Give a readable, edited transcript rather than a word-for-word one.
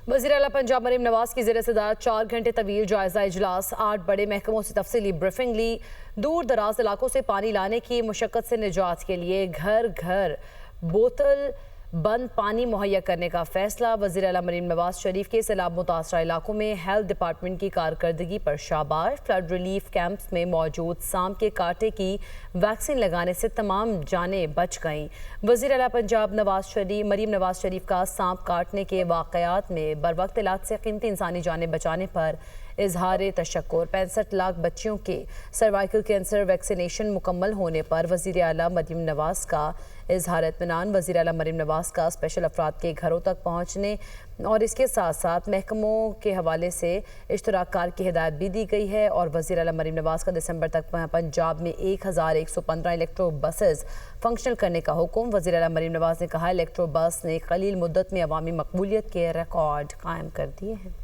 वज़ीर आला पंजाब मरीम नवाज की ज़ेर सदारत 4 घंटे तवील जायजा इजलास, 8 बड़े महकमों से तफसीली ब्रीफिंग ली। दूर दराज इलाकों से पानी लाने की मुशक्क़त से निजात के लिए घर घर बोतल बंद पानी मुहैया करने का फैसला। वज़ीर आला मरीम नवाज शरीफ के सैलाब मुतासरा इलाकों में हेल्थ डिपार्टमेंट की कारकर्दगी पर शाबाश। फ्लड रिलीफ कैंप्स में मौजूद सांप के कांटे की वैक्सीन लगाने से तमाम जानें बच गईं। वज़ीर आला पंजाब मरीम नवाज शरीफ का सांप काटने के वाक़यात में बरवक्त इलाज से कीमती इंसानी जानें बचाने पर इजहार तशक्कुर। 65 लाख बच्चियों के सर्वाइकल कैंसर वैक्सीनेशन मुकम्मल होने पर वज़ीर आला मरीम नवाज का इजहार इत्मीनान। वज़ीर आला मरीम नवाज का स्पेशल अफराद के घरों तक पहुँचने और इसके साथ साथ महकमों के हवाले से इश्तराककार की हिदायत भी दी गई है। और वज़ीर आला मरीम नवाज का दिसंबर तक पंजाब में 1115 इलेक्ट्रो बसेस फंक्शनल करने का हुक्म। वज़ीर आला मरीम नवाज ने कहा, इलेक्ट्रो बस ने कलील मुद्दत में अवामी मकबूलियत के रिकॉर्ड कायम कर दिए हैं।